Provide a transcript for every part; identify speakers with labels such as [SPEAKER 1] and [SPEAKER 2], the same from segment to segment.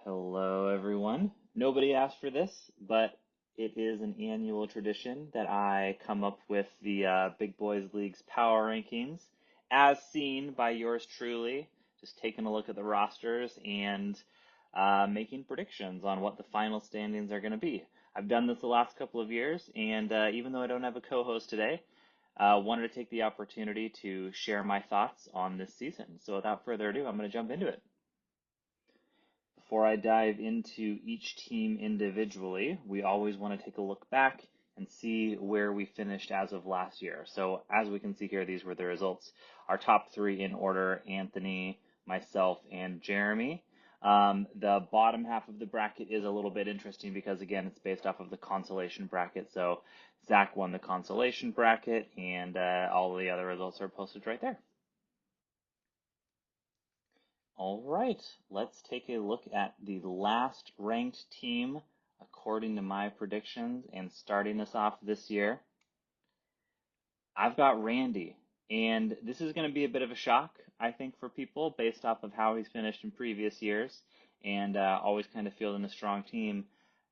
[SPEAKER 1] Hello, everyone. Nobody asked for this, but it is an annual tradition that I come up with the Big Boys League's power rankings, as seen by yours truly. Just taking a look at the rosters and making predictions on what the final standings are going to be. I've done this the last couple of years, and even though I don't have a co-host today, wanted to take the opportunity to share my thoughts on this season. So without further ado, I'm going to jump into it. Before I dive into each team individually, we always want to take a look back and see where we finished as of last year. So as we can see here, these were the results. Our top three in order: Anthony, myself, and Jeremy. The bottom half of the bracket is a little bit interesting because, again, it's based off of the consolation bracket. So Zach won the consolation bracket, and all the other results are posted right there. All right, let's take a look at the last ranked team according to my predictions and starting us off this year. I've got Randy, and this is going to be a bit of a shock, I think, for people based off of how he's finished in previous years and always kind of fielding a strong team.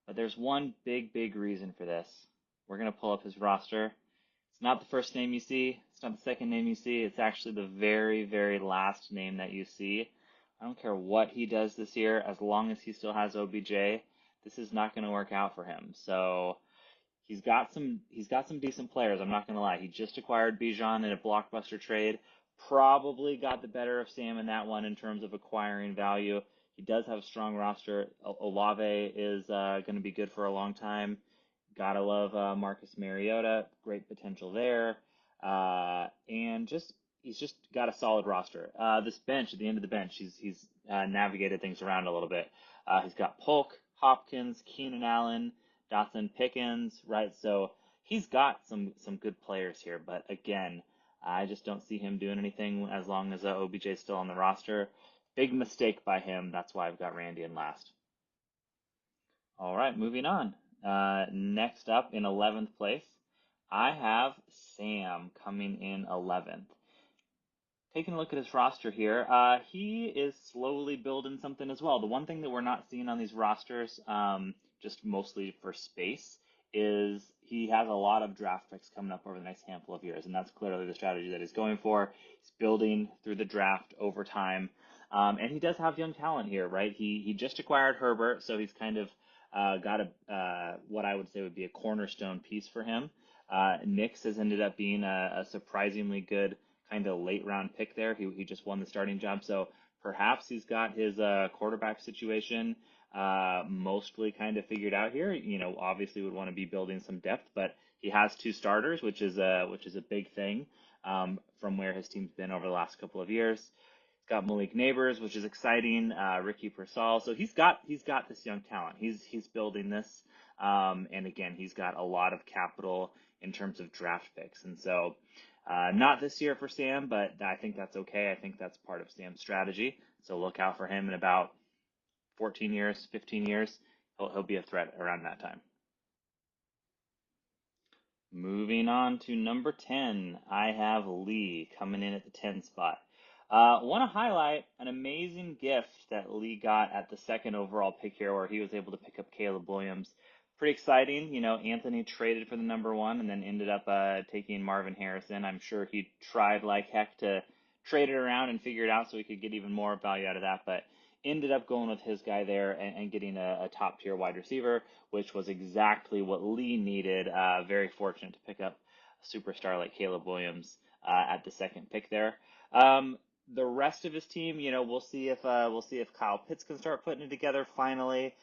[SPEAKER 1] But there's one big reason for this. We're going to pull up his roster. It's not the first name you see, it's not the second name you see, it's actually the very last name that you see. I don't care what he does this year, as long as he still has OBJ, this is not going to work out for him. So he's got some decent players, I'm not going to lie. He just acquired Bijan in a blockbuster trade, probably got the better of Sam in that one in terms of acquiring value. He does have a strong roster. Olave is going to be good for a long time. Gotta love Marcus Mariota. Great potential there. And he's just got a solid roster. This bench at the end of the bench, he's navigated things around a little bit. He's got Polk, Hopkins, Keenan Allen, Dotson, Pickens, right? So he's got some good players here, but again, I just don't see him doing anything as long as OBJ is still on the roster. Big mistake by him. That's why I've got Randy in last. All right, moving on. Next up in 11th place, I have Sam coming in 11th. Taking a look at his roster here, he is slowly building something as well. The one thing that we're not seeing on these rosters, just mostly for space, is he has a lot of draft picks coming up over the next handful of years, and that's clearly the strategy that he's going for. He's building through the draft over time, and he does have young talent here, right? He just acquired Herbert, so he's kind of got what I would say would be a cornerstone piece for him. Nix has ended up being a surprisingly good kind of late round pick there. He just won the starting job, so perhaps he's got his quarterback situation mostly kind of figured out here. You know, obviously would want to be building some depth, but he has two starters, which is a big thing from where his team's been over the last couple of years. He's got Malik Neighbors, which is exciting. Ricky Pearsall, so he's got this young talent. He's building this, and again, he's got a lot of capital in terms of draft picks, and so. Not this year for Sam, but I think that's okay. I think that's part of Sam's strategy. So look out for him in about 14 years, 15 years. He'll be a threat around that time. Moving on to number 10, I have Lee coming in at the 10 spot. Want to highlight an amazing gift that Lee got at the second overall pick here, where he was able to pick up Caleb Williams. Pretty exciting. You know, Anthony traded for the number one and then ended up taking Marvin Harrison. I'm sure he tried like heck to trade it around and figure it out so he could get even more value out of that, but ended up going with his guy there and getting a top tier wide receiver, which was exactly what Lee needed. Very fortunate to pick up a superstar like Caleb Williams at the second pick there. The rest of his team, you know, we'll see if Kyle Pitts can start putting it together finally.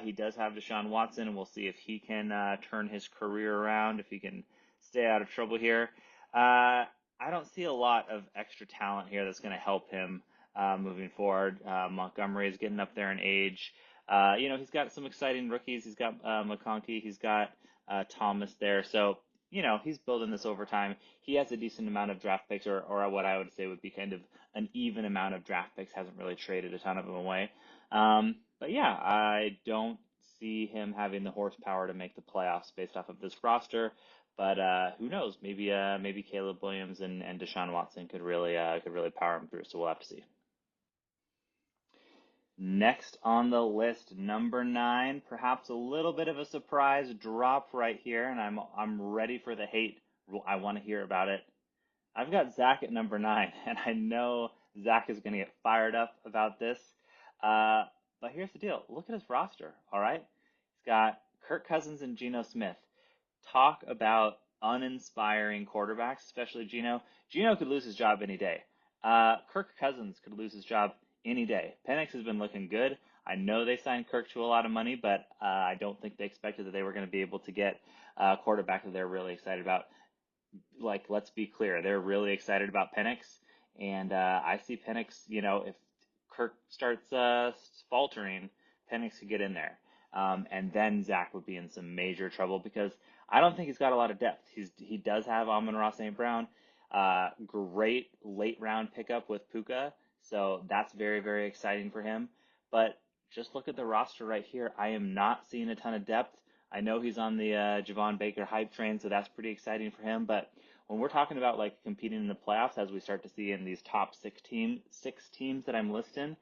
[SPEAKER 1] He does have Deshaun Watson, and we'll see if he can turn his career around, if he can stay out of trouble here. I don't see a lot of extra talent here that's going to help him moving forward. Montgomery is getting up there in age. You know, he's got some exciting rookies. He's got McConkey. He's got Thomas there. So, you know, he's building this over time. He has a decent amount of draft picks, or what I would say would be kind of an even amount of draft picks. Hasn't really traded a ton of them away. But yeah, I don't see him having the horsepower to make the playoffs based off of this roster. But who knows? Maybe Caleb Williams and Deshaun Watson could really power him through. So we'll have to see. Next on the list, number 9, perhaps a little bit of a surprise drop right here, and I'm ready for the hate. I want to hear about it. I've got Zach at number 9, and I know Zach is going to get fired up about this. Uh, but here's the deal. Look at his roster, all right? He's got Kirk Cousins and Geno Smith. Talk about uninspiring quarterbacks, especially Geno. Geno could lose his job any day. Kirk Cousins could lose his job any day. Penix has been looking good. I know they signed Kirk to a lot of money, but I don't think they expected that they were going to be able to get a quarterback that they're really excited about. Like, let's be clear, they're really excited about Penix, and I see Penix. If Kirk starts faltering, Penix could get in there, and then Zach would be in some major trouble because I don't think he's got a lot of depth. He does have Amon-Ra St. Brown, great late round pickup with Puka, so that's very very exciting for him. But just look at the roster right here. I am not seeing a ton of depth. I know he's on the Javon Baker hype train, so that's pretty exciting for him. But when we're talking about like competing in the playoffs, as we start to see in these top six teams that I'm listing,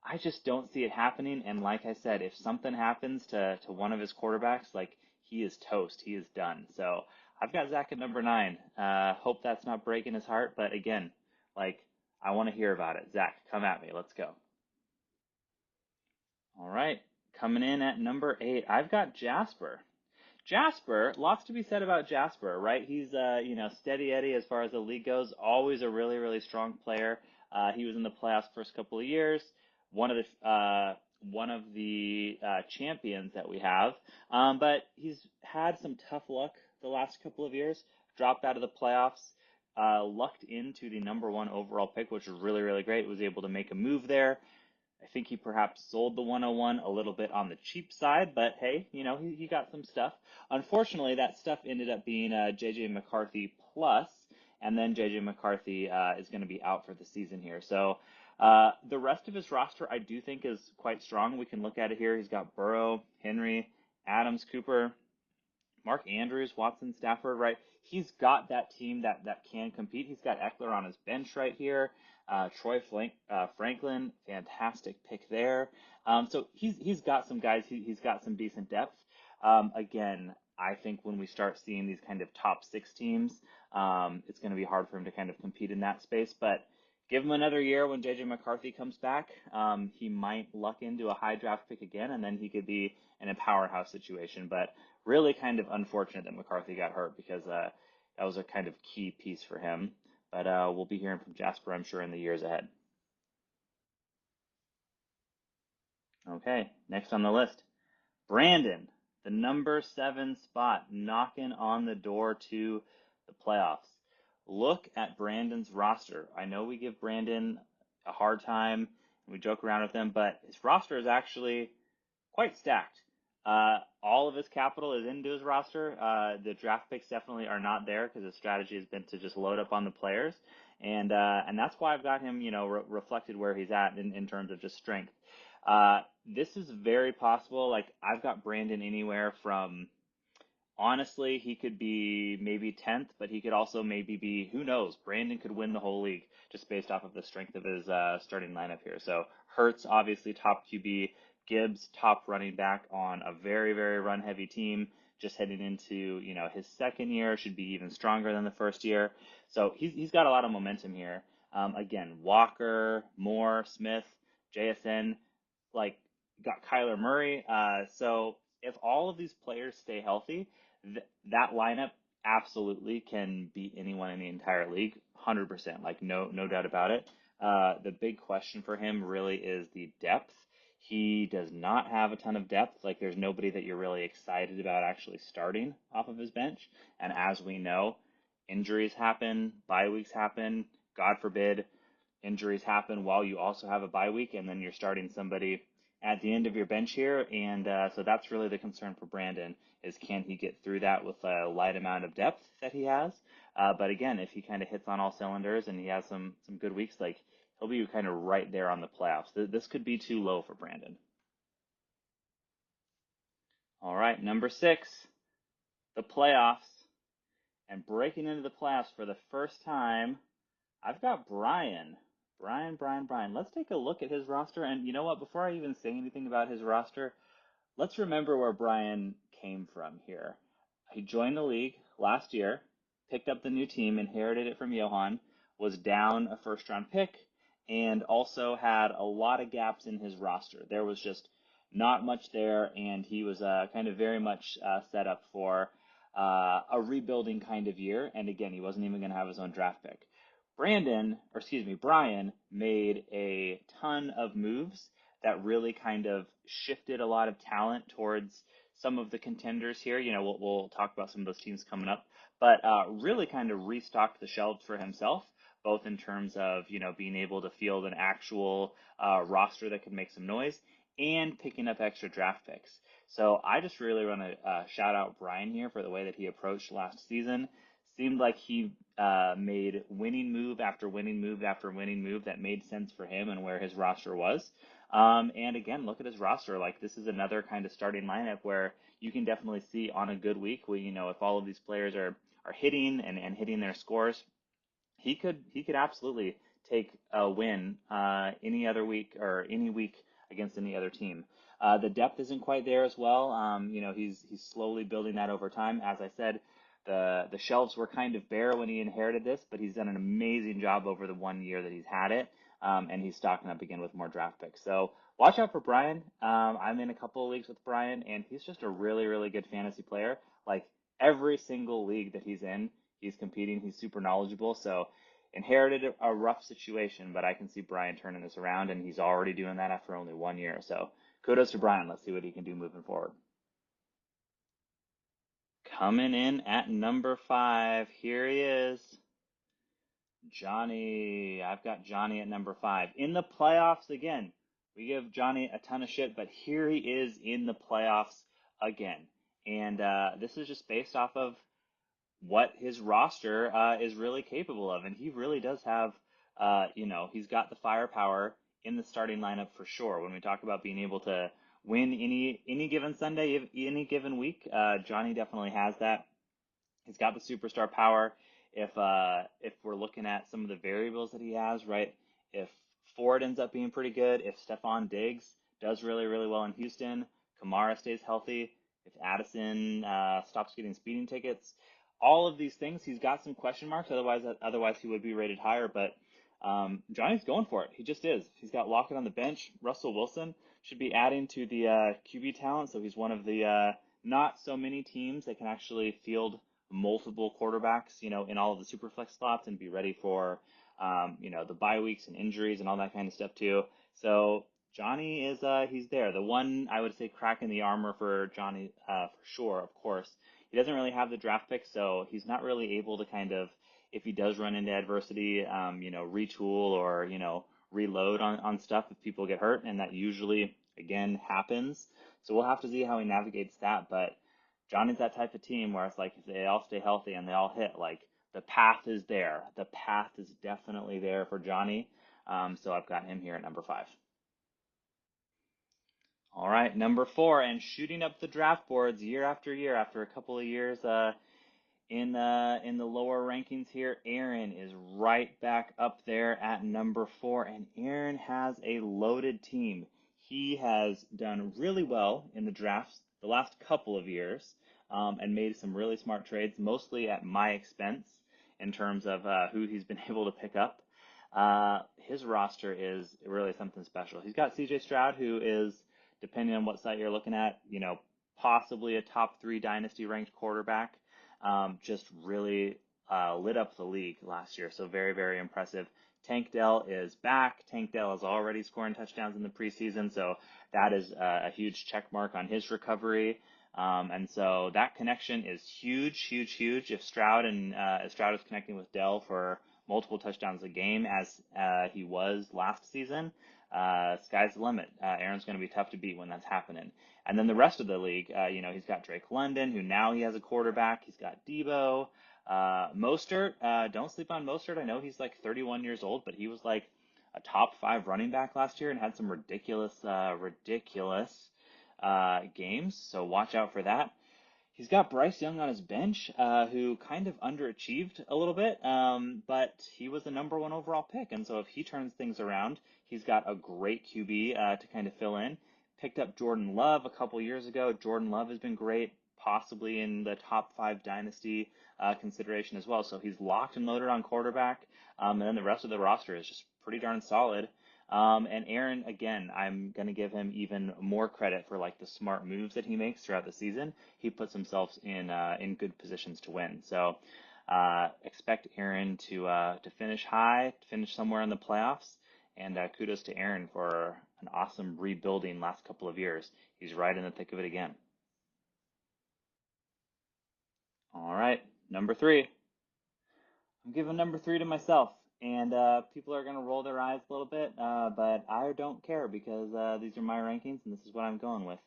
[SPEAKER 1] I just don't see it happening. And like I said, if something happens to one of his quarterbacks, like he is toast, he is done. So I've got Zach at number 9. Hope that's not breaking his heart, but again, like I want to hear about it. Zach, come at me. Let's go. All right, coming in at number 8, I've got Jasper. Jasper, lots to be said about Jasper, right? He's steady Eddie as far as the league goes. Always a really really strong player. He was in the playoffs first couple of years. One of the champions that we have, but he's had some tough luck the last couple of years. Dropped out of the playoffs. Lucked into the number 1 overall pick, which was really really great. Was able to make a move there. I think he perhaps sold the 101 a little bit on the cheap side, but hey, he got some stuff. Unfortunately, that stuff ended up being JJ McCarthy plus, and then JJ McCarthy is going to be out for the season here. So the rest of his roster, I do think, is quite strong. We can look at it here. He's got Burrow, Henry, Adams, Cooper, Mark Andrews, Watson, Stafford, right? He's got that team that can compete. He's got Eckler on his bench right here. Franklin, fantastic pick there. So he's got some guys. He's got some decent depth. Again, I think when we start seeing these kind of top 6 teams, it's going to be hard for him to kind of compete in that space. But give him another year when JJ McCarthy comes back. He might luck into a high draft pick again, and then he could be in a powerhouse situation. But really kind of unfortunate that McCarthy got hurt because that was a kind of key piece for him. But we'll be hearing from Jasper, I'm sure, in the years ahead. Okay, next on the list, Brandon, the number 7 spot, knocking on the door to the playoffs. Look at Brandon's roster. I know we give Brandon a hard time and we joke around with him, but his roster is actually quite stacked. All of his capital is into his roster. The draft picks definitely are not there because his strategy has been to just load up on the players, and that's why I've got him, reflected where he's at in terms of just strength. This is very possible. Like I've got Brandon anywhere from honestly, he could be maybe 10th, but he could also maybe be, who knows, Brandon could win the whole league just based off of the strength of his starting lineup here. So Hurts, obviously top QB, Gibbs, top running back on a very, very run heavy team, just heading into, his second year, should be even stronger than the first year. So he's got a lot of momentum here. Again, Walker, Moore, Smith, JSN, like got Kyler Murray. So if all of these players stay healthy, that lineup absolutely can beat anyone in the entire league, 100%. Like no doubt about it. The big question for him really is the depth. He does not have a ton of depth. Like there's nobody that you're really excited about actually starting off of his bench. And as we know, injuries happen, bye weeks happen. God forbid injuries happen while you also have a bye week, and then you're starting somebody at the end of your bench here, and so that's really the concern for Brandon is can he get through that with a light amount of depth that he has. But again, if he kind of hits on all cylinders and he has some good weeks, like he'll be kind of right there on the playoffs. This could be too low for Brandon. All right, number 6, the playoffs, and breaking into the playoffs for the first time, I've got Brian. Brian. Let's take a look at his roster. And you know what? Before I even say anything about his roster, let's remember where Brian came from here. He joined the league last year, picked up the new team, inherited it from Johan, was down a first round pick, and also had a lot of gaps in his roster. There was just not much there, and he was kind of very much set up for a rebuilding kind of year. And again, he wasn't even going to have his own draft pick. Brian made a ton of moves that really kind of shifted a lot of talent towards some of the contenders here. We'll talk about some of those teams coming up, but really kind of restocked the shelves for himself, both in terms of, being able to field an actual roster that could make some noise and picking up extra draft picks. So I just really want to shout out Brian here for the way that he approached last season. Seemed like he made winning move after winning move after winning move that made sense for him and where his roster was. And again, look at his roster. Like, this is another kind of starting lineup where you can definitely see on a good week where, if all of these players are hitting and hitting their scores, he could absolutely take a win any other week or any week against any other team. The depth isn't quite there as well. He's slowly building that over time. As I said, the shelves were kind of bare when he inherited this, but he's done an amazing job over the 1 year that he's had it. And he's stocking up again with more draft picks. So watch out for Brian. I'm in a couple of leagues with Brian, and he's just a really, really good fantasy player. Like, every single league that he's in, he's competing. He's super knowledgeable. So inherited a rough situation, but I can see Brian turning this around, and he's already doing that after only 1 year. So kudos to Brian. Let's see what he can do moving forward. Coming in at number 5, here he is. Johnny. I've got Johnny at number 5. In the playoffs again. We give Johnny a ton of shit, but here he is in the playoffs again. And this is just based off of what his roster is really capable of. And he really does have, he's got the firepower in the starting lineup for sure. When we talk about being able to win any given Sunday, any given week, Johnny definitely has that. He's got the superstar power. If we're looking at some of the variables that he has, right? If Ford ends up being pretty good, if Stefon Diggs does really, really well in Houston, Kamara stays healthy, if Addison stops getting speeding tickets, all of these things, he's got some question marks. Otherwise he would be rated higher. But Johnny's going for it. He just is. He's got Lockett on the bench. Russell Wilson should be adding to the QB talent. So he's one of the not so many teams that can actually field multiple quarterbacks, in all of the super flex slots and be ready for, the bye weeks and injuries and all that kind of stuff too. So Johnny is, he's there. The one I would say crack in the armor for Johnny, for sure, of course, he doesn't really have the draft pick, so he's not really able to kind of, if he does run into adversity, retool or, reload on stuff if people get hurt, and that usually, again, happens. So we'll have to see how he navigates that, but Johnny's that type of team where it's like if they all stay healthy and they all hit, like the path is there. The path is definitely there for Johnny. So I've got him here at number 5. All right, number 4, and shooting up the draft boards year after year after a couple of years in the lower rankings here, Aaron is right back up there at number 4, and Aaron has a loaded team. He has done really well in the drafts the last couple of years, and made some really smart trades, mostly at my expense in terms of who he's been able to pick up. His roster is really something special. He's got CJ Stroud, who is, depending on what site you're looking at, possibly a top 3 dynasty ranked quarterback. Just really lit up the league last year. So very, very impressive. Tank Dell is back. Tank Dell is already scoring touchdowns in the preseason, so that is a huge check mark on his recovery. And so that connection is huge, huge, huge. If Stroud is connecting with Dell for multiple touchdowns a game as he was last season, sky's the limit. Aaron's going to be tough to beat when that's happening. And then the rest of the league, he's got Drake London, who now he has a quarterback. He's got Debo. Mostert, don't sleep on Mostert. I know he's like 31 years old, but he was like a top 5 running back last year and had some ridiculous games. So watch out for that. He's got Bryce Young on his bench, who kind of underachieved a little bit, but he was the number one overall pick. And so if he turns things around, he's got a great QB to kind of fill in. Picked up Jordan Love a couple years ago. Jordan Love has been great, possibly in the top five dynasty consideration as well. So he's locked and loaded on quarterback. And then the rest of the roster is just pretty darn solid. And Aaron, again, I'm going to give him even more credit for like the smart moves that he makes throughout the season. He puts himself in good positions to win. So expect Aaron to finish high, finish somewhere in the playoffs. And kudos to Aaron for an awesome rebuilding last couple of years. He's right in the thick of it again. All right, number three. I'm giving number three to myself. And people are going to roll their eyes a little bit, but I don't care because these are my rankings and this is what I'm going with.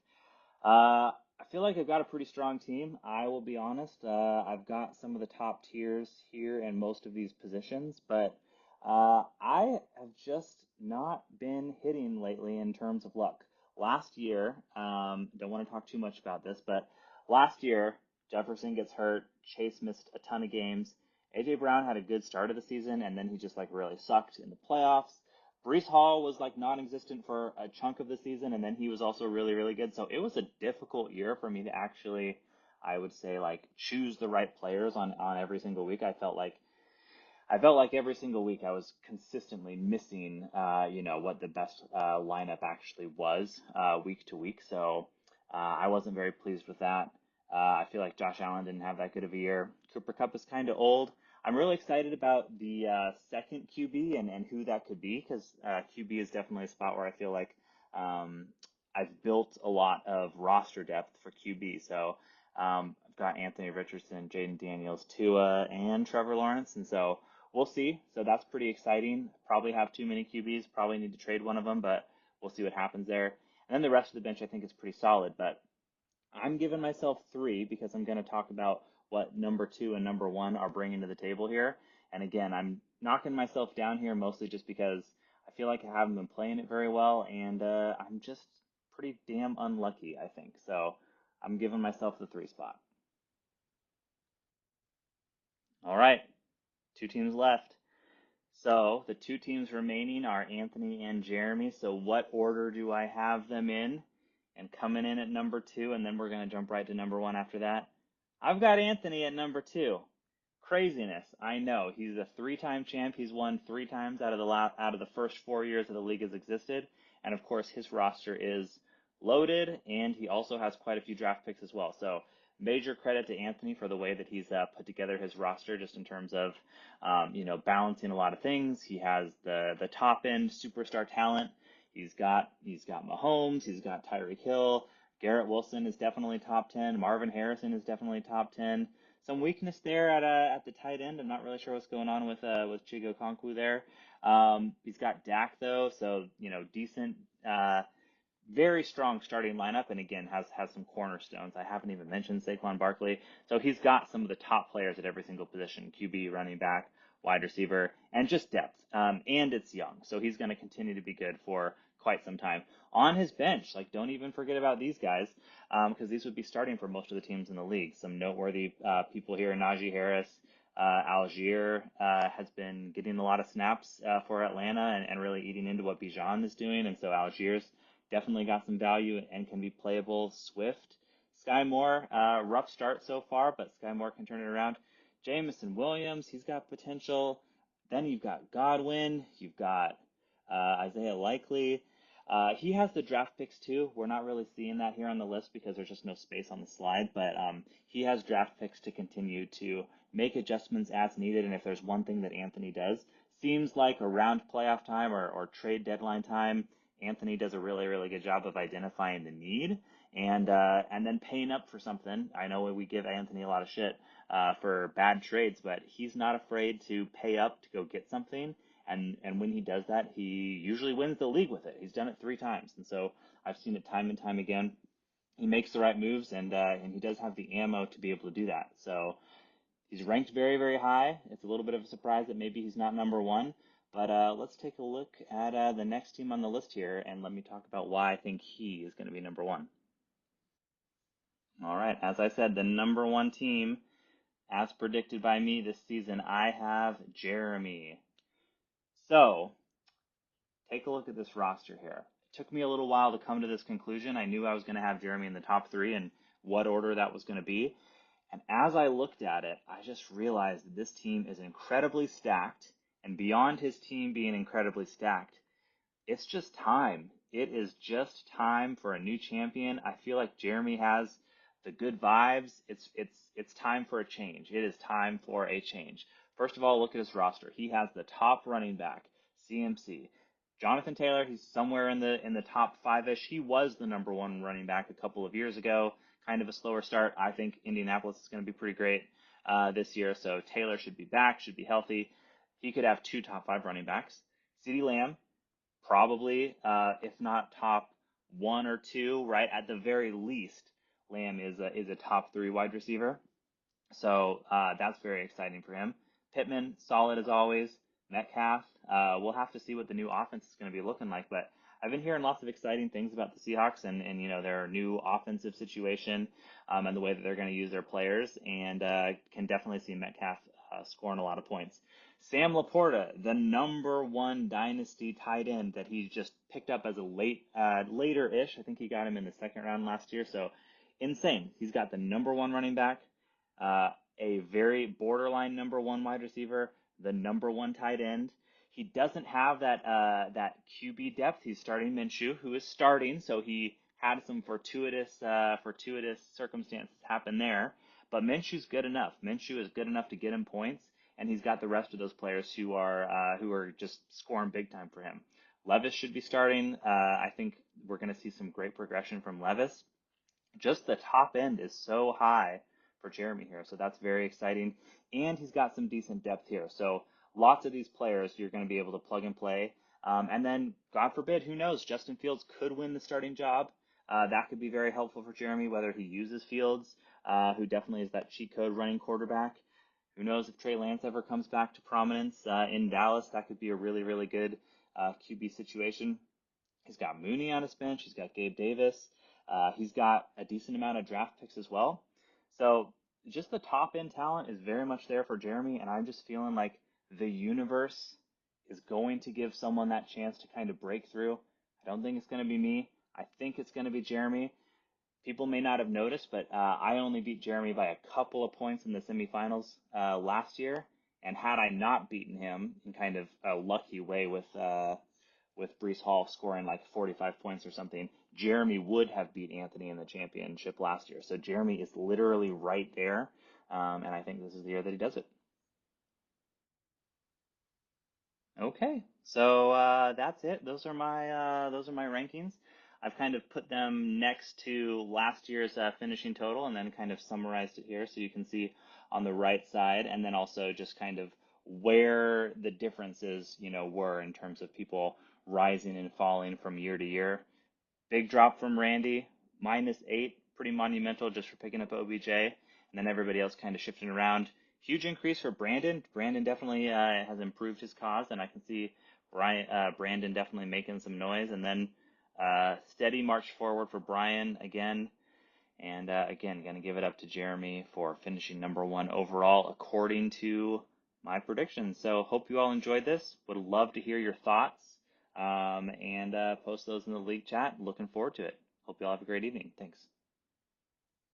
[SPEAKER 1] I feel like I've got a pretty strong team. I will be honest. I've got some of the top tiers here in most of these positions, but I have just not been hitting lately in terms of luck. Last year, don't want to talk too much about this, but last year, Jefferson gets hurt. Chase missed a ton of games. AJ Brown had a good start of the season, and then he just like really sucked in the playoffs. Brees Hall was like non-existent for a chunk of the season, and then he was also really, really good. So it was a difficult year for me to actually, I would say, like choose the right players on every single week. I felt like every single week I was consistently missing, what the best lineup actually was week to week. So I wasn't very pleased with that. I feel like Josh Allen didn't have that good of a year. Cooper Kupp is kind of old. I'm really excited about the second QB and who that could be because QB is definitely a spot where I feel like um, I've built a lot of roster depth for QB. So I've got Anthony Richardson, Jaden Daniels, Tua, and Trevor Lawrence, and so we'll see. So that's pretty exciting. Probably have too many QBs. Probably need to trade one of them, but we'll see what happens there. And then the rest of the bench I think is pretty solid, but I'm giving myself three because I'm going to talk about what number two and number one are bringing to the table here. And again, I'm knocking myself down here mostly just because I feel like I haven't been playing it very well, and I'm just pretty damn unlucky, I think. So I'm giving myself the three spot. All right, two teams left. So the two teams remaining are Anthony and Jeremy. So what order do I have them in? And coming in at number two, and then we're going to jump right to number one after that. I've got Anthony at number two. Craziness, I know. He's a three-time champ. He's won three times out of the first 4 years that the league has existed, and of course his roster is loaded, and he also has quite a few draft picks as well. So major credit to Anthony for the way that he's put together his roster, just in terms of balancing a lot of things. He has the top end superstar talent. He's got Mahomes. He's got Tyreek Hill. Garrett Wilson is definitely top 10. Marvin Harrison is definitely top 10. Some weakness there at the tight end. I'm not really sure what's going on with Chigo Okonkwo there. He's got Dak though, so decent, very strong starting lineup, and again has some cornerstones. I haven't even mentioned Saquon Barkley, so he's got some of the top players at every single position: QB, running back, wide receiver, and just depth. And it's young, so he's going to continue to be good for quite some time. On his bench, like don't even forget about these guys, because these would be starting for most of the teams in the league. Some noteworthy people here: Najee Harris. Algier has been getting a lot of snaps for Atlanta and really eating into what Bijan is doing, and so Algier's definitely got some value and can be playable. Swift, Sky Moore, rough start so far, but Sky Moore can turn it around. Jameson Williams, he's got potential. Then you've got Godwin, you've got Isaiah Likely. He has the draft picks too. We're not really seeing that here on the list because there's just no space on the slide, but he has draft picks to continue to make adjustments as needed. And if there's one thing that Anthony does, seems like around playoff time or trade deadline time, Anthony does a really, really good job of identifying the need and then paying up for something. I know we give Anthony a lot of shit for bad trades, but he's not afraid to pay up to go get something. And when he does that, he usually wins the league with it. He's done it three times, and so I've seen it time and time again. He makes the right moves, and he does have the ammo to be able to do that. So he's ranked very, very high. It's a little bit of a surprise that maybe he's not number one. But let's take a look at the next team on the list here, and let me talk about why I think he is going to be number one. All right, as I said, the number one team, as predicted by me this season, I have Jeremy. So, take a look at this roster here. It took me a little while to come to this conclusion. I knew I was going to have Jeremy in the top three and what order that was going to be. And as I looked at it, I just realized that this team is incredibly stacked. And beyond his team being incredibly stacked, it's just time. It is just time for a new champion. I feel like Jeremy has the good vibes. It's time for a change. It is time for a change. First of all, look at his roster. He has the top running back, CMC. Jonathan Taylor, he's somewhere in the top five-ish. He was the number one running back a couple of years ago. Kind of a slower start. I think Indianapolis is going to be pretty great this year, so Taylor should be back, should be healthy. He could have two top five running backs. CeeDee Lamb, probably, if not top one or two, right? At the very least, Lamb is a top three wide receiver. So that's very exciting for him. Pittman, solid as always. Metcalf, we'll have to see what the new offense is going to be looking like. But I've been hearing lots of exciting things about the Seahawks and you know their new offensive situation and the way that they're going to use their players, and can definitely see Metcalf scoring a lot of points. Sam Laporta, the number one dynasty tight end that he just picked up as a later-ish. I think he got him in the second round last year. So insane. He's got the number one running back, a very borderline number one wide receiver, the number one tight end. He doesn't have that QB depth. He's starting Minshew, who is starting, so he had some fortuitous circumstances happen there. But Minshew's good enough. Minshew is good enough to get him points, and he's got the rest of those players who are just scoring big time for him. Levis should be starting. I think we're going to see some great progression from Levis. Just the top end is so high for Jeremy here, so that's very exciting. And he's got some decent depth here, so lots of these players you're going to be able to plug and play. And then, God forbid, who knows? Justin Fields could win the starting job. That could be very helpful for Jeremy, whether he uses Fields, who definitely is that cheat code running quarterback. Who knows if Trey Lance ever comes back to prominence in Dallas? That could be a really, really good QB situation. He's got Mooney on his bench. He's got Gabe Davis. He's got a decent amount of draft picks as well. So just the top end talent is very much there for Jeremy, and I'm just feeling like the universe is going to give someone that chance to kind of break through. I don't think it's going to be me. I think it's going to be Jeremy. People may not have noticed, but I only beat Jeremy by a couple of points in the semifinals last year. And had I not beaten him in kind of a lucky way with Brees Hall scoring like 45 points or something, Jeremy would have beat Anthony in the championship last year. So Jeremy is literally right there, and I think this is the year that he does it. Okay, so that's it. Those are my rankings. I've kind of put them next to last year's finishing total, and then kind of summarized it here, so you can see on the right side, and then also just kind of where the differences, were in terms of people rising and falling from year to year. Big drop from Randy, -8, pretty monumental just for picking up OBJ, and then everybody else kind of shifting around. Huge increase for Brandon. Brandon definitely has improved his cause, and I can see Brandon definitely making some noise. And then steady march forward for Brian again, and again, going to give it up to Jeremy for finishing number one overall according to my predictions. So hope you all enjoyed this. Would love to hear your thoughts and post those in the league chat. Looking forward to it. Hope you all have a great evening. Thanks.